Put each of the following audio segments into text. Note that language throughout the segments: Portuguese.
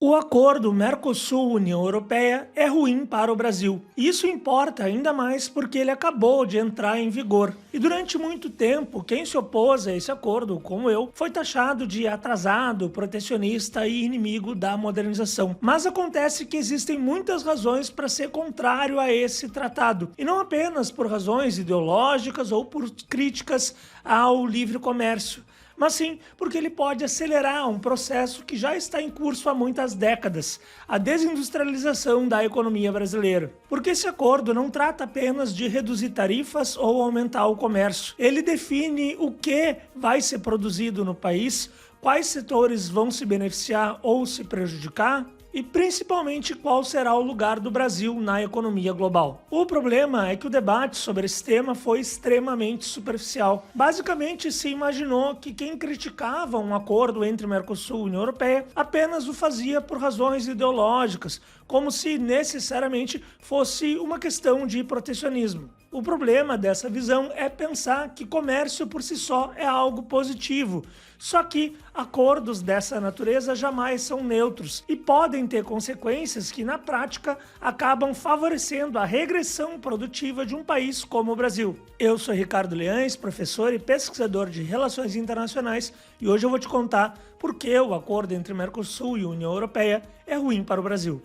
O acordo Mercosul-União Europeia é ruim para o Brasil. Isso importa ainda mais porque ele acabou de entrar em vigor. E durante muito tempo, quem se opôs a esse acordo, como eu, foi taxado de atrasado, protecionista e inimigo da modernização. Mas acontece que existem muitas razões para ser contrário a esse tratado. E não apenas por razões ideológicas ou por críticas ao livre comércio, mas sim porque ele pode acelerar um processo que já está em curso há muitas décadas, a desindustrialização da economia brasileira. Porque esse acordo não trata apenas de reduzir tarifas ou aumentar o comércio. Ele define o que vai ser produzido no país, quais setores vão se beneficiar ou se prejudicar, e principalmente qual será o lugar do Brasil na economia global. O problema é que o debate sobre esse tema foi extremamente superficial. Basicamente, se imaginou que quem criticava um acordo entre Mercosul e União Europeia apenas o fazia por razões ideológicas, como se necessariamente fosse uma questão de protecionismo. O problema dessa visão é pensar que comércio por si só é algo positivo, só que acordos dessa natureza jamais são neutros e podem ter consequências que, na prática, acabam favorecendo a regressão produtiva de um país como o Brasil. Eu sou Ricardo Leães, professor e pesquisador de Relações Internacionais, e hoje eu vou te contar por que o acordo entre Mercosul e União Europeia é ruim para o Brasil.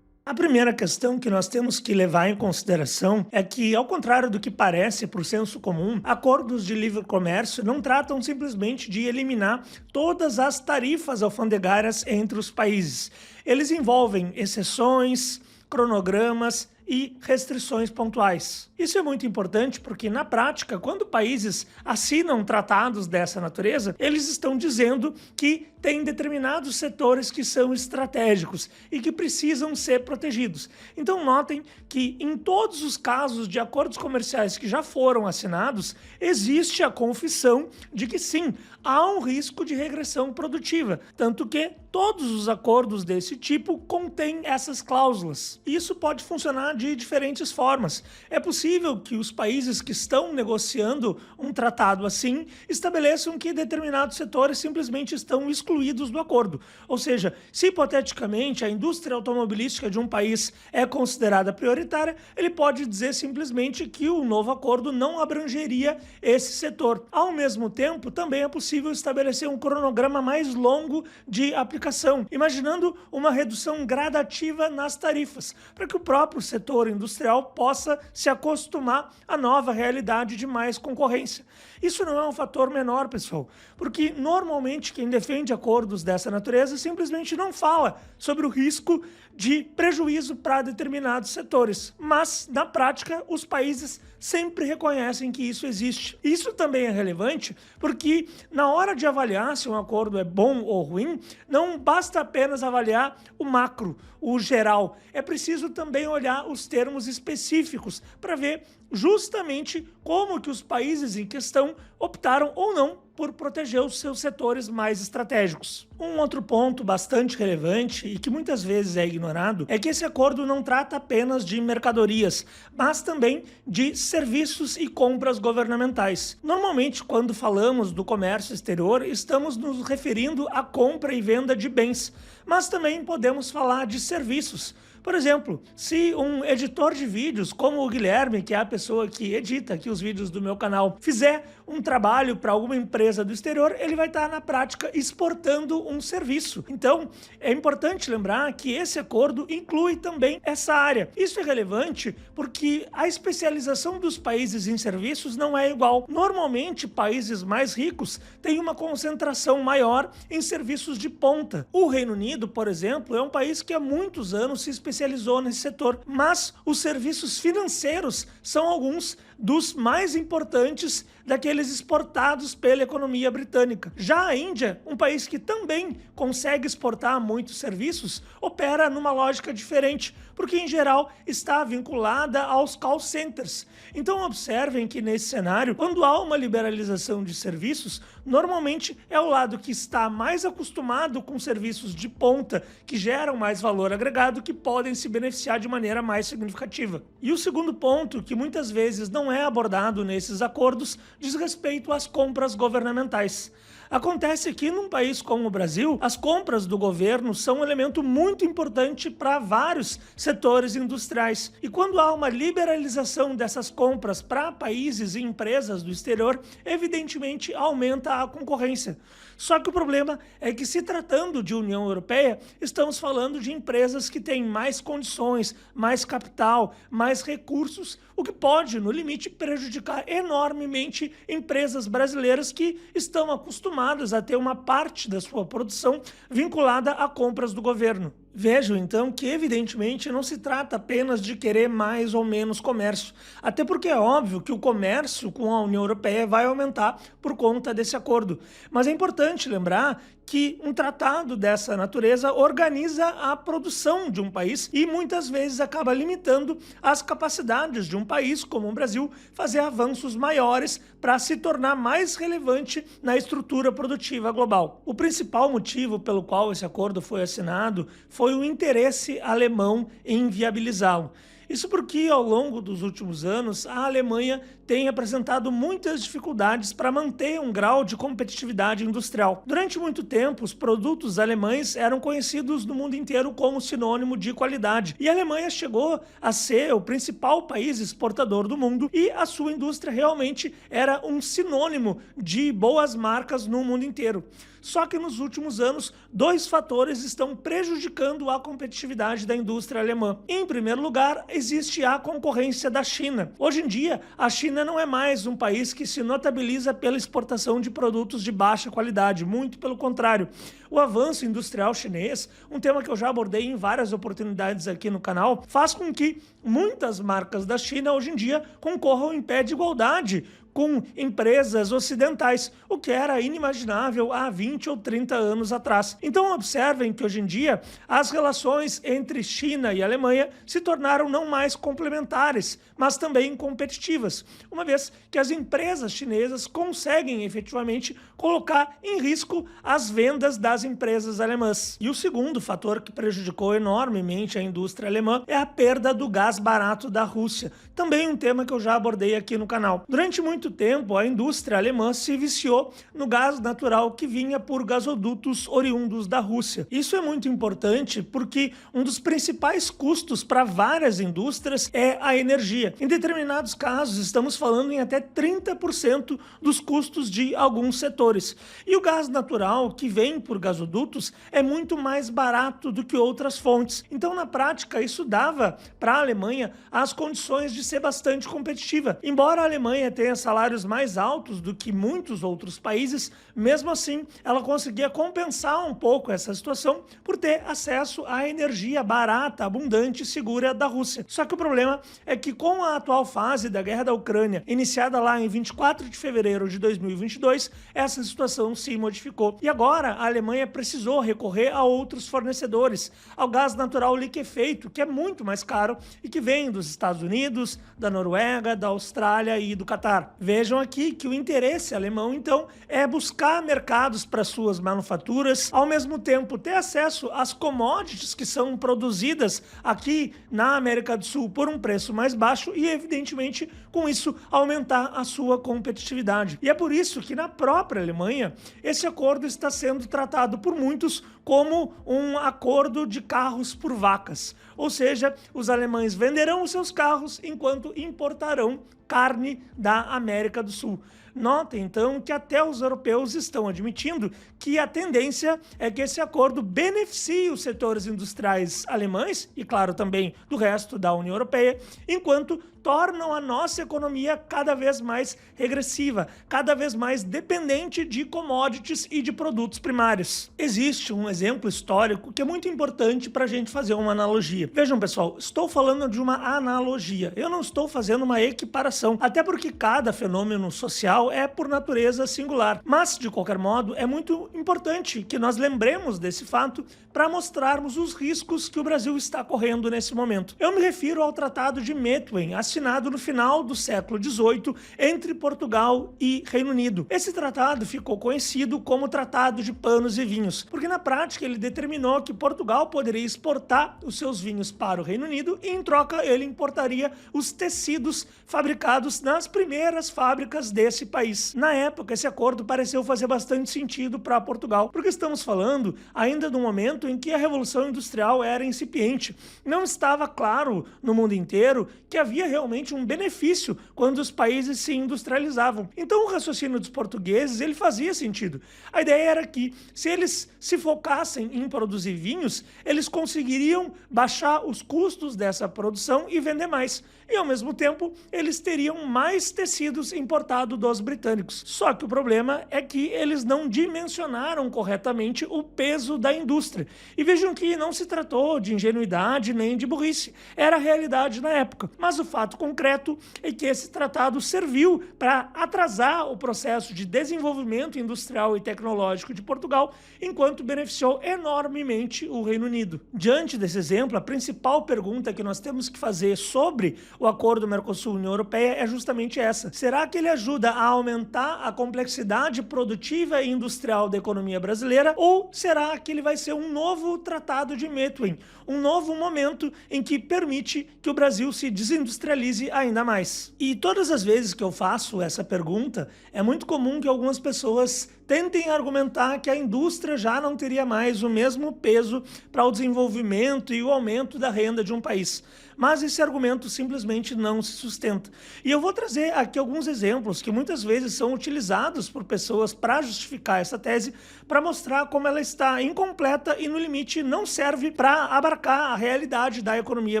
A primeira questão que nós temos que levar em consideração é que, ao contrário do que parece por senso comum, acordos de livre comércio não tratam simplesmente de eliminar todas as tarifas alfandegárias entre os países. Eles envolvem exceções, cronogramas e restrições pontuais. Isso é muito importante porque, na prática, quando países assinam tratados dessa natureza, eles estão dizendo que tem determinados setores que são estratégicos e que precisam ser protegidos. Então notem que em todos os casos de acordos comerciais que já foram assinados, existe a confissão de que sim, há um risco de regressão produtiva, tanto que todos os acordos desse tipo contêm essas cláusulas. Isso pode funcionar de diferentes formas. É possível que os países que estão negociando um tratado assim estabeleçam que determinados setores simplesmente estão excluídos do acordo. Ou seja, se hipoteticamente a indústria automobilística de um país é considerada prioritária, ele pode dizer simplesmente que o novo acordo não abrangeria esse setor. Ao mesmo tempo, também é possível estabelecer um cronograma mais longo de aplicação, imaginando uma redução gradativa nas tarifas, para que o próprio setor industrial possa se acostumar à nova realidade de mais concorrência. Isso não é um fator menor, pessoal, porque normalmente quem defende acordos dessa natureza simplesmente não fala sobre o risco de prejuízo para determinados setores, mas na prática os países sempre reconhecem que isso existe. Isso também é relevante porque na hora de avaliar se um acordo é bom ou ruim, não basta apenas avaliar o macro, o geral. É preciso também olhar os termos específicos para ver justamente como que os países em questão optaram ou não por proteger os seus setores mais estratégicos. Um outro ponto bastante relevante e que muitas vezes é ignorado é que esse acordo não trata apenas de mercadorias, mas também de serviços e compras governamentais. Normalmente, quando falamos do comércio exterior, estamos nos referindo à compra e venda de bens, mas também podemos falar de serviços. Por exemplo, se um editor de vídeos, como o Guilherme, que é a pessoa que edita aqui os vídeos do meu canal, fizer um trabalho para alguma empresa do exterior, ele vai estar na prática exportando um serviço. Então, é importante lembrar que esse acordo inclui também essa área. Isso é relevante porque a especialização dos países em serviços não é igual. Normalmente, países mais ricos têm uma concentração maior em serviços de ponta. O Reino Unido, por exemplo, é um país que há muitos anos se especializou nesse setor, mas os serviços financeiros são alguns dos mais importantes daqueles exportados pela economia britânica. Já a Índia, um país que também consegue exportar muitos serviços, opera numa lógica diferente, porque em geral está vinculada aos call centers. Então observem que nesse cenário, quando há uma liberalização de serviços, normalmente é o lado que está mais acostumado com serviços de ponta, que geram mais valor agregado, que podem se beneficiar de maneira mais significativa. E o segundo ponto, que muitas vezes não é abordado nesses acordos diz respeito às compras governamentais. Acontece que num país como o Brasil, as compras do governo são um elemento muito importante para vários setores industriais. E quando há uma liberalização dessas compras para países e empresas do exterior, evidentemente aumenta a concorrência. Só que o problema é que, se tratando de União Europeia, estamos falando de empresas que têm mais condições, mais capital, mais recursos, o que pode, no limite, prejudicar enormemente empresas brasileiras que estão acostumadas a ter uma parte da sua produção vinculada a compras do governo. Vejam, então, que evidentemente não se trata apenas de querer mais ou menos comércio, até porque é óbvio que o comércio com a União Europeia vai aumentar por conta desse acordo. Mas é importante lembrar que um tratado dessa natureza organiza a produção de um país e muitas vezes acaba limitando as capacidades de um país como o Brasil fazer avanços maiores para se tornar mais relevante na estrutura produtiva global. O principal motivo pelo qual esse acordo foi assinado foi o interesse alemão em viabilizá-lo. Isso porque, ao longo dos últimos anos, a Alemanha tem apresentado muitas dificuldades para manter um grau de competitividade industrial. Durante muito tempo, os produtos alemães eram conhecidos no mundo inteiro como sinônimo de qualidade. E a Alemanha chegou a ser o principal país exportador do mundo e a sua indústria realmente era um sinônimo de boas marcas no mundo inteiro. Só que nos últimos anos, dois fatores estão prejudicando a competitividade da indústria alemã. Em primeiro lugar, existe a concorrência da China. Hoje em dia, a China não é mais um país que se notabiliza pela exportação de produtos de baixa qualidade, muito pelo contrário. O avanço industrial chinês, um tema que eu já abordei em várias oportunidades aqui no canal, faz com que muitas marcas da China hoje em dia concorram em pé de igualdade com empresas ocidentais, o que era inimaginável há 20 ou 30 anos atrás. Então observem que hoje em dia as relações entre China e Alemanha se tornaram não mais complementares, mas também competitivas, uma vez que as empresas chinesas conseguem efetivamente colocar em risco as vendas das empresas alemãs. E o segundo fator que prejudicou enormemente a indústria alemã é a perda do gás barato da Rússia, também um tema que eu já abordei aqui no canal. Durante muito tempo, a indústria alemã se viciou no gás natural que vinha por gasodutos oriundos da Rússia. Isso é muito importante porque um dos principais custos para várias indústrias é a energia. Em determinados casos, estamos falando em até 30% dos custos de alguns setores. E o gás natural que vem por gasodutos é muito mais barato do que outras fontes. Então, na prática, isso dava para a Alemanha as condições de ser bastante competitiva. Embora a Alemanha tenha salários mais altos do que muitos outros países, mesmo assim, ela conseguia compensar um pouco essa situação por ter acesso à energia barata, abundante e segura da Rússia. Só que o problema é que, com a atual fase da guerra da Ucrânia, iniciada lá em 24 de fevereiro de 2022, essa situação se modificou. E agora a Alemanha precisou recorrer a outros fornecedores, ao gás natural liquefeito, que é muito mais caro e que vem dos Estados Unidos, da Noruega, da Austrália e do Catar. Vejam aqui que o interesse alemão, então, é buscar mercados para suas manufaturas, ao mesmo tempo ter acesso às commodities que são produzidas aqui na América do Sul por um preço mais baixo e, evidentemente, com isso, aumentar a sua competitividade. E é por isso que, na própria Alemanha, esse acordo está sendo tratado por muitos como um acordo de carros por vacas. Ou seja, os alemães venderão os seus carros enquanto importarão carne da América do Sul. Notem, então, que até os europeus estão admitindo que a tendência é que esse acordo beneficie os setores industriais alemães e, claro, também do resto da União Europeia, enquanto tornam a nossa economia cada vez mais regressiva, cada vez mais dependente de commodities e de produtos primários. Existe um exemplo histórico que é muito importante para a gente fazer uma analogia. Vejam, pessoal, estou falando de uma analogia, eu não estou fazendo uma equiparação, até porque cada fenômeno social Portugal é, por natureza, singular. Mas, de qualquer modo, é muito importante que nós lembremos desse fato para mostrarmos os riscos que o Brasil está correndo nesse momento. Eu me refiro ao Tratado de Methuen, assinado no final do século XVIII entre Portugal e Reino Unido. Esse tratado ficou conhecido como Tratado de Panos e Vinhos, porque na prática ele determinou que Portugal poderia exportar os seus vinhos para o Reino Unido e, em troca, ele importaria os tecidos fabricados nas primeiras fábricas desse país. Na época, esse acordo pareceu fazer bastante sentido para Portugal, porque estamos falando ainda de um momento em que a Revolução Industrial era incipiente. Não estava claro no mundo inteiro que havia realmente um benefício quando os países se industrializavam. Então o raciocínio dos portugueses ele fazia sentido. A ideia era que, se eles se focassem em produzir vinhos, eles conseguiriam baixar os custos dessa produção e vender mais. E, ao mesmo tempo, eles teriam mais tecidos importados dos britânicos. Só que o problema é que eles não dimensionaram corretamente o peso da indústria. E vejam que não se tratou de ingenuidade nem de burrice. Era a realidade na época. Mas o fato concreto é que esse tratado serviu para atrasar o processo de desenvolvimento industrial e tecnológico de Portugal, enquanto beneficiou enormemente o Reino Unido. Diante desse exemplo, a principal pergunta que nós temos que fazer sobre o acordo Mercosul-União Europeia é justamente essa. Será que ele ajuda a aumentar a complexidade produtiva e industrial da economia brasileira, ou será que ele vai ser um novo tratado de Methuen, um novo momento em que permite que o Brasil se desindustrialize ainda mais? E todas as vezes que eu faço essa pergunta, é muito comum que algumas pessoas tentem argumentar que a indústria já não teria mais o mesmo peso para o desenvolvimento e o aumento da renda de um país. Mas esse argumento simplesmente não se sustenta. E eu vou trazer aqui alguns exemplos que muitas vezes são utilizados por pessoas para justificar essa tese, para mostrar como ela está incompleta e, no limite, não serve para abarcar a realidade da economia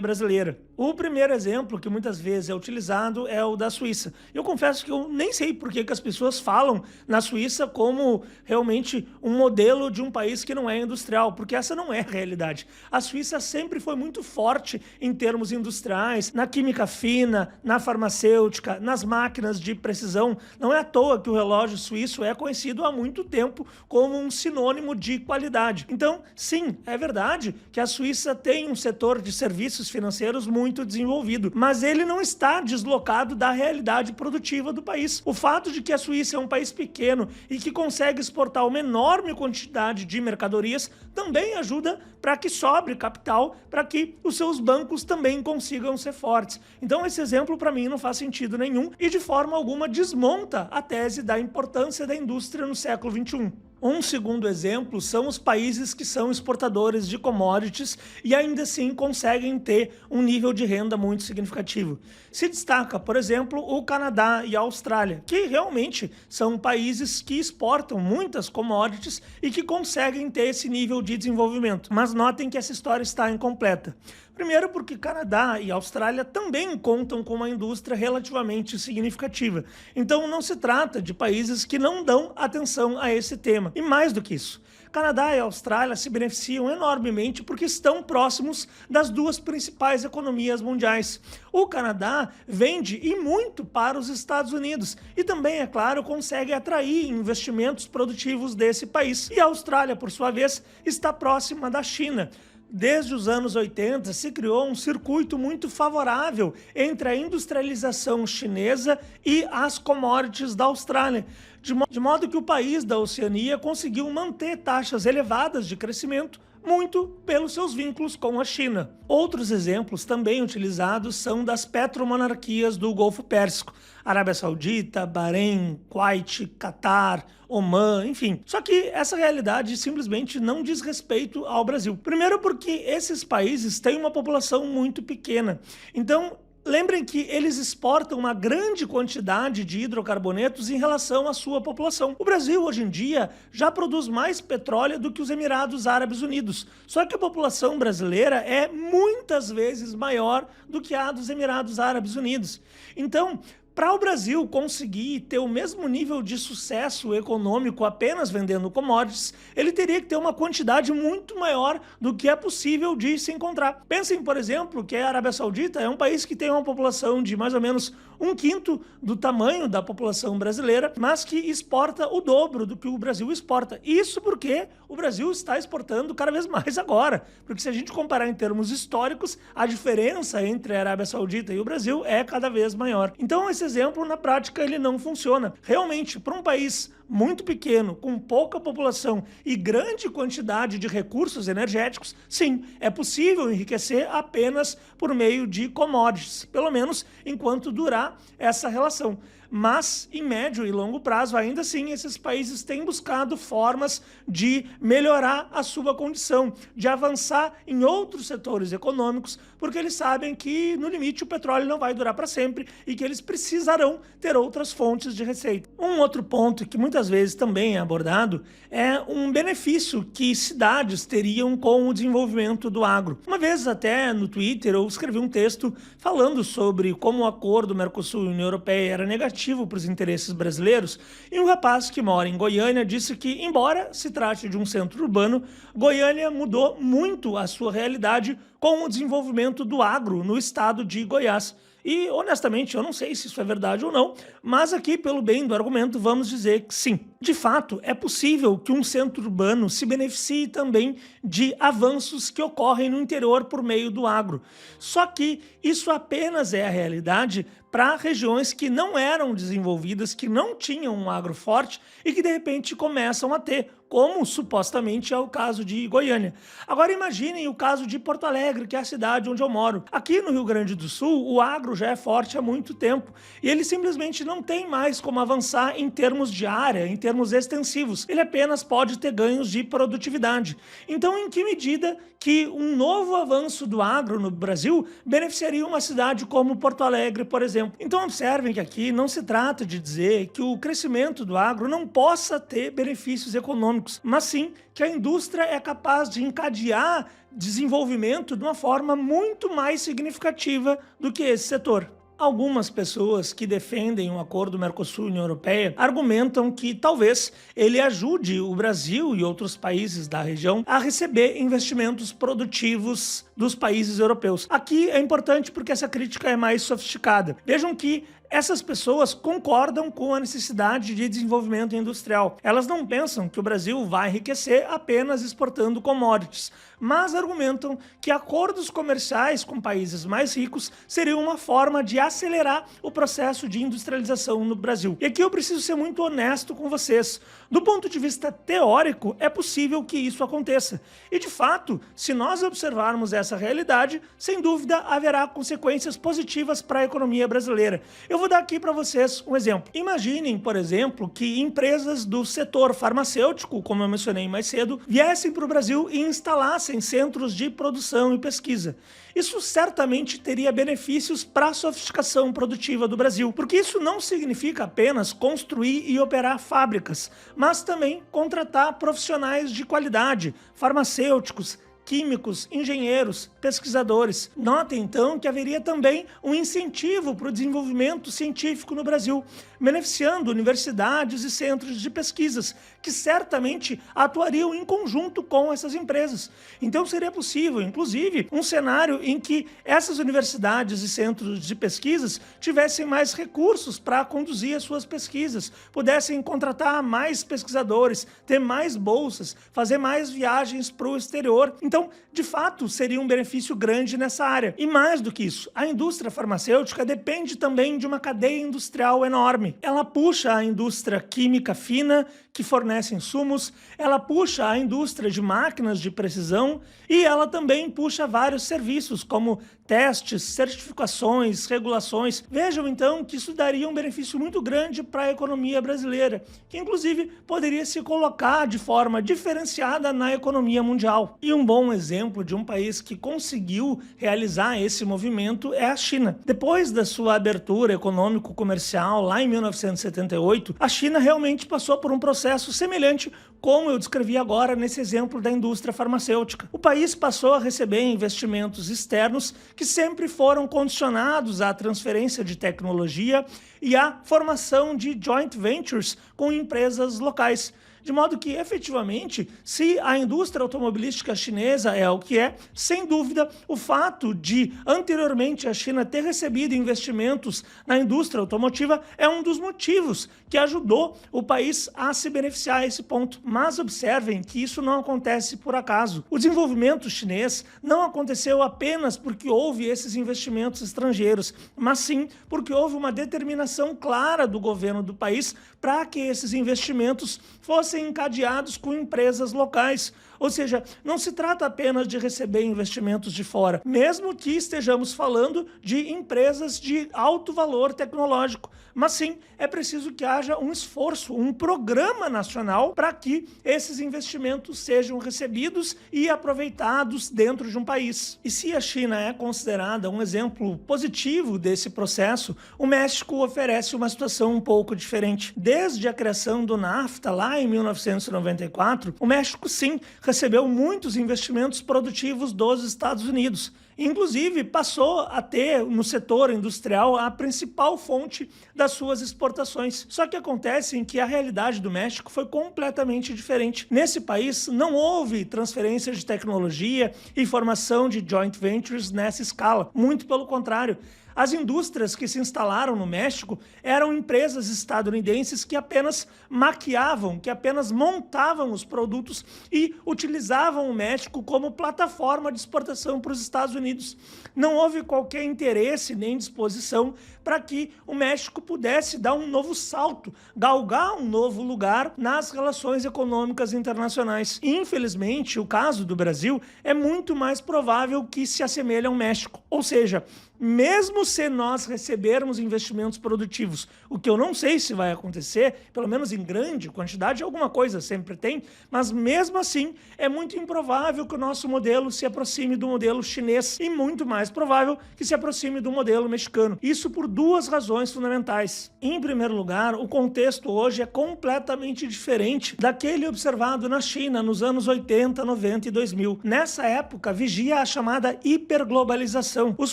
brasileira. O primeiro exemplo que muitas vezes é utilizado é o da Suíça. Eu confesso que eu nem sei por que as pessoas falam na Suíça como realmente um modelo de um país que não é industrial, porque essa não é a realidade. A Suíça sempre foi muito forte em termos industriais, na química fina, na farmacêutica, nas máquinas de precisão. Não é à toa que o relógio suíço é conhecido há muito tempo como um sinônimo de qualidade. Então, sim, é verdade que a Suíça tem um setor de serviços financeiros muito desenvolvido, mas ele não está deslocado da realidade produtiva do país. O fato de que a Suíça é um país pequeno e que consegue exportar uma enorme quantidade de mercadorias também ajuda para que sobre capital, para que os seus bancos também consigam ser fortes. Então esse exemplo para mim não faz sentido nenhum e de forma alguma desmonta a tese da importância da indústria no século XXI. Um segundo exemplo são os países que são exportadores de commodities e ainda assim conseguem ter um nível de renda muito significativo. Se destaca, por exemplo, o Canadá e a Austrália, que realmente são países que exportam muitas commodities e que conseguem ter esse nível de desenvolvimento. Mas notem que essa história está incompleta. Primeiro porque Canadá e Austrália também contam com uma indústria relativamente significativa. Então não se trata de países que não dão atenção a esse tema. E mais do que isso, Canadá e Austrália se beneficiam enormemente porque estão próximos das duas principais economias mundiais. O Canadá vende e muito para os Estados Unidos e também, é claro, consegue atrair investimentos produtivos desse país. E a Austrália, por sua vez, está próxima da China. Desde os anos 80, se criou um circuito muito favorável entre a industrialização chinesa e as commodities da Austrália, de modo que o país da Oceania conseguiu manter taxas elevadas de crescimento, muito pelos seus vínculos com a China. Outros exemplos também utilizados são das petromonarquias do Golfo Pérsico, Arábia Saudita, Bahrein, Kuwait, Catar, Omã, enfim. Só que essa realidade simplesmente não diz respeito ao Brasil. Primeiro porque esses países têm uma população muito pequena. Então, lembrem que eles exportam uma grande quantidade de hidrocarbonetos em relação à sua população. O Brasil, hoje em dia, já produz mais petróleo do que os Emirados Árabes Unidos. Só que a população brasileira é muitas vezes maior do que a dos Emirados Árabes Unidos. Então, Para o Brasil conseguir ter o mesmo nível de sucesso econômico apenas vendendo commodities, ele teria que ter uma quantidade muito maior do que é possível de se encontrar. Pensem, por exemplo, que a Arábia Saudita é um país que tem uma população de mais ou menos 1/5 do tamanho da população brasileira, mas que exporta o dobro do que o Brasil exporta. Isso porque o Brasil está exportando cada vez mais agora. Porque se a gente comparar em termos históricos, a diferença entre a Arábia Saudita e o Brasil é cada vez maior. Então, esse exemplo, na prática, ele não funciona. Realmente, para um país muito pequeno, com pouca população e grande quantidade de recursos energéticos, sim, é possível enriquecer apenas por meio de commodities, pelo menos enquanto durar essa relação. Mas, em médio e longo prazo, ainda assim, esses países têm buscado formas de melhorar a sua condição, de avançar em outros setores econômicos, porque eles sabem que, no limite, o petróleo não vai durar para sempre e que eles precisarão ter outras fontes de receita. Um outro ponto que muitas vezes também é abordado é um benefício que cidades teriam com o desenvolvimento do agro. Uma vez até no Twitter eu escrevi um texto falando sobre como o acordo Mercosul e União Europeia era negativo para os interesses brasileiros, e um rapaz que mora em Goiânia disse que, embora se trate de um centro urbano, Goiânia mudou muito a sua realidade com o desenvolvimento do agro no estado de Goiás. E, honestamente, eu não sei se isso é verdade ou não, mas aqui, pelo bem do argumento, vamos dizer que sim. De fato, é possível que um centro urbano se beneficie também de avanços que ocorrem no interior por meio do agro. Só que isso apenas é a realidade para regiões que não eram desenvolvidas, que não tinham um agro forte e que de repente começam a ter, como supostamente é o caso de Goiânia. Agora imaginem o caso de Porto Alegre, que é a cidade onde eu moro. Aqui no Rio Grande do Sul, o agro já é forte há muito tempo e ele simplesmente não tem mais como avançar em termos de área, em termos extensivos. Ele apenas pode ter ganhos de produtividade. Então, em que medida que um novo avanço do agro no Brasil beneficiaria uma cidade como Porto Alegre, por exemplo? Então observem que aqui não se trata de dizer que o crescimento do agro não possa ter benefícios econômicos, mas sim que a indústria é capaz de encadear desenvolvimento de uma forma muito mais significativa do que esse setor. Algumas pessoas que defendem o acordo Mercosul e União Europeia argumentam que talvez ele ajude o Brasil e outros países da região a receber investimentos produtivos dos países europeus. Aqui é importante porque essa crítica é mais sofisticada. Vejam que essas pessoas concordam com a necessidade de desenvolvimento industrial. Elas não pensam que o Brasil vai enriquecer apenas exportando commodities, mas argumentam que acordos comerciais com países mais ricos seriam uma forma de acelerar o processo de industrialização no Brasil. E aqui eu preciso ser muito honesto com vocês. Do ponto de vista teórico, é possível que isso aconteça. E de fato, se nós observarmos essa realidade, sem dúvida haverá consequências positivas para a economia brasileira. Eu vou dar aqui para vocês um exemplo. Imaginem, por exemplo, que empresas do setor farmacêutico, como eu mencionei mais cedo, viessem para o Brasil e instalassem centros de produção e pesquisa. Isso certamente teria benefícios para a sofisticação produtiva do Brasil, porque isso não significa apenas construir e operar fábricas, mas também contratar profissionais de qualidade, farmacêuticos, químicos, engenheiros, pesquisadores. Notem, então, que haveria também um incentivo para o desenvolvimento científico no Brasil, beneficiando universidades e centros de pesquisas, que certamente atuariam em conjunto com essas empresas. Então seria possível, inclusive, um cenário em que essas universidades e centros de pesquisas tivessem mais recursos para conduzir as suas pesquisas, pudessem contratar mais pesquisadores, ter mais bolsas, fazer mais viagens para o exterior. Então, de fato, seria um benefício grande nessa área. E mais do que isso, a indústria farmacêutica depende também de uma cadeia industrial enorme. Ela puxa a indústria química fina, que fornece insumos, ela puxa a indústria de máquinas de precisão e ela também puxa vários serviços, como testes, certificações, regulações. Vejam então que isso daria um benefício muito grande para a economia brasileira, que inclusive poderia se colocar de forma diferenciada na economia mundial. E um bom exemplo de um país que conseguiu realizar esse movimento é a China. Depois da sua abertura econômico-comercial lá em 1978, a China realmente passou por um processo semelhante como eu descrevi agora nesse exemplo da indústria farmacêutica. O país passou a receber investimentos externos que sempre foram condicionados à transferência de tecnologia e à formação de joint ventures com empresas locais. De modo que, efetivamente, se a indústria automobilística chinesa é o que é, sem dúvida, o fato de, anteriormente, a China ter recebido investimentos na indústria automotiva é um dos motivos que ajudou o país a se beneficiar a esse ponto. Mas observem que isso não acontece por acaso. O desenvolvimento chinês não aconteceu apenas porque houve esses investimentos estrangeiros, mas sim porque houve uma determinação clara do governo do país para que esses investimentos fossem encadeados com empresas locais. Ou seja, não se trata apenas de receber investimentos de fora, mesmo que estejamos falando de empresas de alto valor tecnológico, mas sim é preciso que haja um esforço, um programa nacional para que esses investimentos sejam recebidos e aproveitados dentro de um país. E se a China é considerada um exemplo positivo desse processo, o México oferece uma situação um pouco diferente. Desde a criação do NAFTA, lá em 1994, o México sim recebeu muitos investimentos produtivos dos Estados Unidos. Inclusive, passou a ter no setor industrial a principal fonte das suas exportações. Só que acontece que a realidade do México foi completamente diferente. Nesse país não houve transferência de tecnologia e formação de joint ventures nessa escala. Muito pelo contrário. As indústrias que se instalaram no México eram empresas estadunidenses que apenas maquiavam, que apenas montavam os produtos e utilizavam o México como plataforma de exportação para os Estados Unidos. Não houve qualquer interesse nem disposição para que o México pudesse dar um novo salto, galgar um novo lugar nas relações econômicas internacionais. Infelizmente, o caso do Brasil é muito mais provável que se assemelhe ao México. Ou seja, mesmo se nós recebermos investimentos produtivos, o que eu não sei se vai acontecer, pelo menos em grande quantidade, alguma coisa sempre tem, mas mesmo assim é muito improvável que o nosso modelo se aproxime do modelo chinês e muito mais provável que se aproxime do modelo mexicano. Isso por duas razões fundamentais. Em primeiro lugar, o contexto hoje é completamente diferente daquele observado na China nos anos 80, 90 e 2000. Nessa época, vigia a chamada hiperglobalização. Os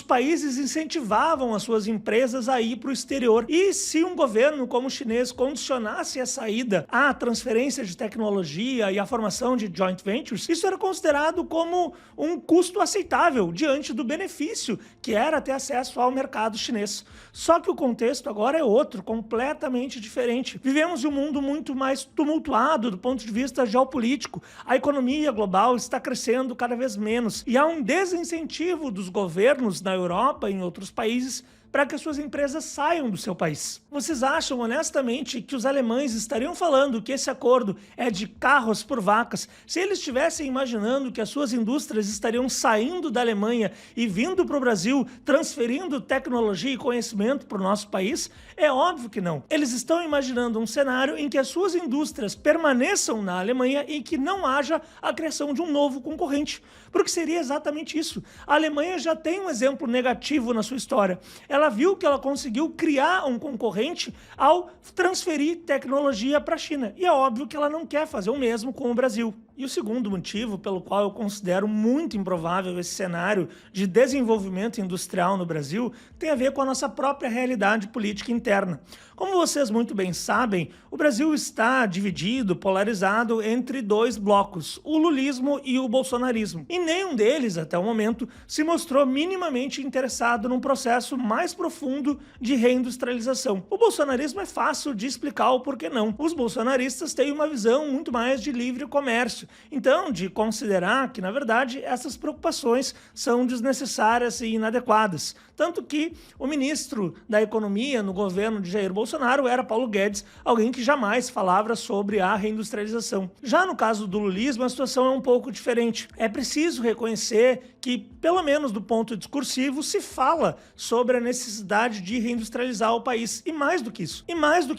países incentivavam as suas empresas a ir para o exterior. E se um governo como o chinês condicionasse a saída à transferência de tecnologia e à formação de joint ventures, isso era considerado como um custo aceitável diante do benefício que era ter acesso ao mercado chinês. Só que o contexto agora é outro, completamente diferente. Vivemos em um mundo muito mais tumultuado do ponto de vista geopolítico. A economia global está crescendo cada vez menos e há um desincentivo dos governos na Europa e em outros países para que as suas empresas saiam do seu país. Vocês acham honestamente que os alemães estariam falando que esse acordo é de carros por vacas se eles estivessem imaginando que as suas indústrias estariam saindo da Alemanha e vindo para o Brasil, transferindo tecnologia e conhecimento para o nosso país? É óbvio que não. Eles estão imaginando um cenário em que as suas indústrias permaneçam na Alemanha e que não haja a criação de um novo concorrente. Porque seria exatamente isso. A Alemanha já tem um exemplo negativo na sua história. Ela viu que ela conseguiu criar um concorrente ao transferir tecnologia para a China. E é óbvio que ela não quer fazer o mesmo com o Brasil. E o segundo motivo pelo qual eu considero muito improvável esse cenário de desenvolvimento industrial no Brasil tem a ver com a nossa própria realidade política interna. Como vocês muito bem sabem, o Brasil está dividido, polarizado entre dois blocos, o lulismo e o bolsonarismo. E nenhum deles, até o momento, se mostrou minimamente interessado num processo mais profundo de reindustrialização. O bolsonarismo é fácil de explicar o porquê não. Os bolsonaristas têm uma visão muito mais de livre comércio. Então, de considerar que, na verdade, essas preocupações são desnecessárias e inadequadas. Tanto que o ministro da Economia no governo de Jair Bolsonaro era Paulo Guedes, alguém que jamais falava sobre a reindustrialização. Já no caso do lulismo, a situação é um pouco diferente. É preciso reconhecer que, pelo menos do ponto discursivo, se fala sobre a necessidade de reindustrializar o país. E mais do que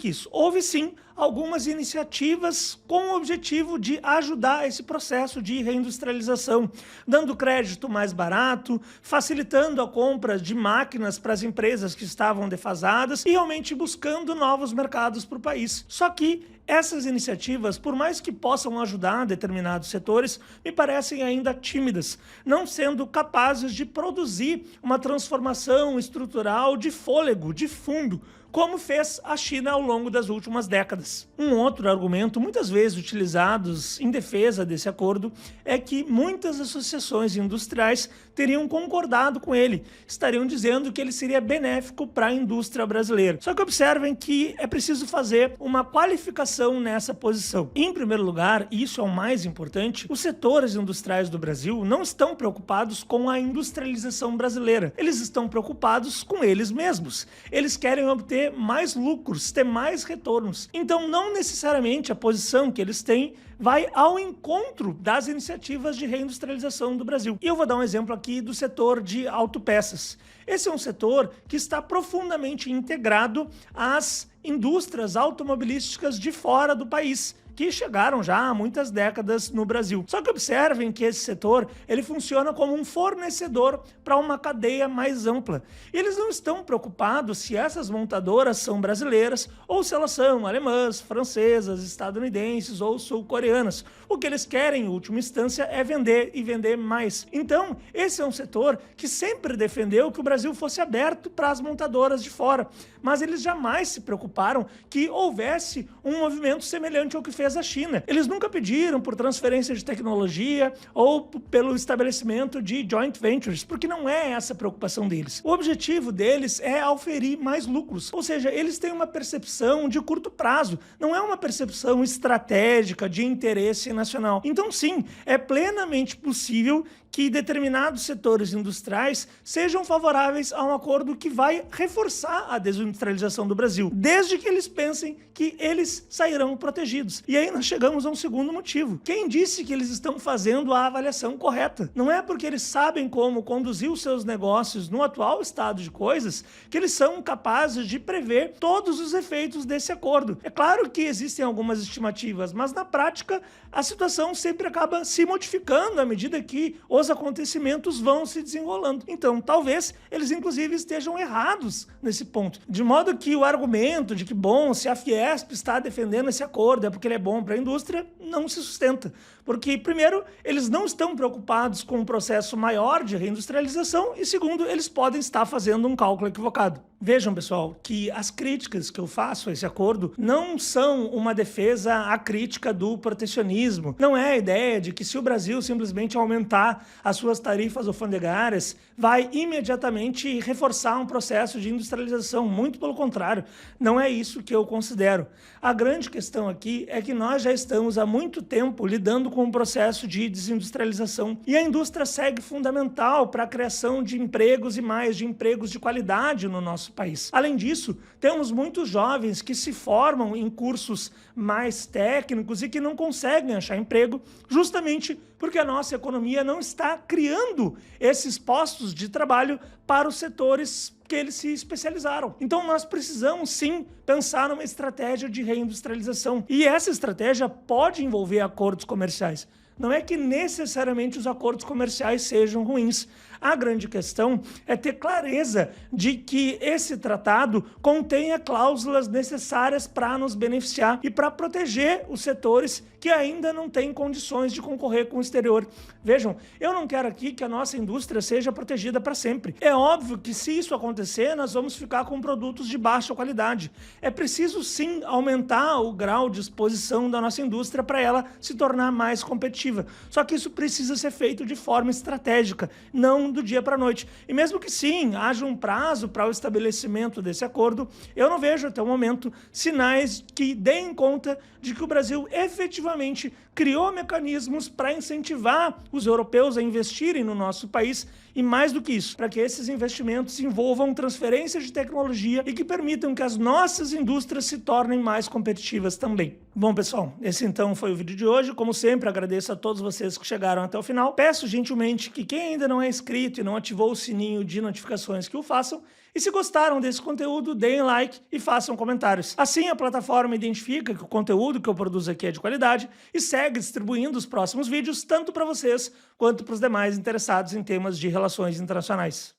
isso, houve sim algumas iniciativas com o objetivo de ajudar ajudar esse processo de reindustrialização, dando crédito mais barato, facilitando a compra de máquinas para as empresas que estavam defasadas e realmente buscando novos mercados para o país. Só que essas iniciativas, por mais que possam ajudar determinados setores, me parecem ainda tímidas, não sendo capazes de produzir uma transformação estrutural de fôlego, de fundo, como fez a China ao longo das últimas décadas. Um outro argumento, muitas vezes utilizados em defesa desse acordo, é que muitas associações industriais teriam concordado com ele, estariam dizendo que ele seria benéfico para a indústria brasileira. Só que observem que é preciso fazer uma qualificação nessa posição. Em primeiro lugar, e isso é o mais importante, os setores industriais do Brasil não estão preocupados com a industrialização brasileira. Eles estão preocupados com eles mesmos. Eles querem obter mais lucros, ter mais retornos. Então, não necessariamente a posição que eles têm vai ao encontro das iniciativas de reindustrialização do Brasil. E eu vou dar um exemplo aqui do setor de autopeças. Esse é um setor que está profundamente integrado às indústrias automobilísticas de fora do país, que chegaram já há muitas décadas no Brasil. Só que observem que esse setor ele funciona como um fornecedor para uma cadeia mais ampla. E eles não estão preocupados se essas montadoras são brasileiras ou se elas são alemãs, francesas, estadunidenses ou sul-coreanas. O que eles querem, em última instância, é vender e vender mais. Então, esse é um setor que sempre defendeu que o Brasil fosse aberto para as montadoras de fora, mas eles jamais se preocuparam que houvesse um movimento semelhante ao que fez a China. Eles nunca pediram por transferência de tecnologia ou pelo estabelecimento de joint ventures, porque não é essa a preocupação deles. O objetivo deles é auferir mais lucros, ou seja, eles têm uma percepção de curto prazo, não é uma percepção estratégica de interesse nacional. Então sim, é plenamente possível que determinados setores industriais sejam favoráveis a um acordo que vai reforçar a desindustrialização do Brasil, desde que eles pensem que eles sairão protegidos. E aí nós chegamos a um segundo motivo. Quem disse que eles estão fazendo a avaliação correta? Não é porque eles sabem como conduzir os seus negócios no atual estado de coisas que eles são capazes de prever todos os efeitos desse acordo. É claro que existem algumas estimativas, mas na prática a situação sempre acaba se modificando à medida que os acontecimentos vão se desenrolando. Então, talvez eles inclusive estejam errados nesse ponto. De modo que o argumento de que, bom, se a Fiesp está defendendo esse acordo é porque ele é bom para a indústria, não se sustenta. Porque, primeiro, eles não estão preocupados com um processo maior de reindustrialização e, segundo, eles podem estar fazendo um cálculo equivocado. Vejam, pessoal, que as críticas que eu faço a esse acordo não são uma defesa à crítica do protecionismo. Não é a ideia de que se o Brasil simplesmente aumentar as suas tarifas alfandegárias, vai imediatamente reforçar um processo de industrialização. Muito pelo contrário, não é isso que eu considero. A grande questão aqui é que nós já estamos há muito tempo lidando com um processo de desindustrialização e a indústria segue fundamental para a criação de empregos e mais de empregos de qualidade no nosso país. Além disso, temos muitos jovens que se formam em cursos mais técnicos e que não conseguem achar emprego justamente porque a nossa economia não está criando esses postos de trabalho para os setores que eles se especializaram. Então nós precisamos sim pensar numa estratégia de reindustrialização. E essa estratégia pode envolver acordos comerciais. Não é que necessariamente os acordos comerciais sejam ruins. A grande questão é ter clareza de que esse tratado contenha cláusulas necessárias para nos beneficiar e para proteger os setores que ainda não têm condições de concorrer com o exterior. Vejam, eu não quero aqui que a nossa indústria seja protegida para sempre. É óbvio que se isso acontecer, nós vamos ficar com produtos de baixa qualidade. É preciso sim aumentar o grau de exposição da nossa indústria para ela se tornar mais competitiva. Só que isso precisa ser feito de forma estratégica, não do dia para a noite. E mesmo que sim, haja um prazo para o estabelecimento desse acordo, eu não vejo até o momento sinais que deem conta de que o Brasil efetivamente criou mecanismos para incentivar os europeus a investirem no nosso país e mais do que isso, para que esses investimentos envolvam transferência de tecnologia e que permitam que as nossas indústrias se tornem mais competitivas também. Bom, pessoal, esse então foi o vídeo de hoje. Como sempre, agradeço a todos vocês que chegaram até o final. Peço gentilmente que quem ainda não é inscrito e não ativou o sininho de notificações que o façam. E se gostaram desse conteúdo, deem like e façam comentários. Assim, a plataforma identifica que o conteúdo que eu produzo aqui é de qualidade e segue distribuindo os próximos vídeos tanto para vocês quanto para os demais interessados em temas de relações internacionais.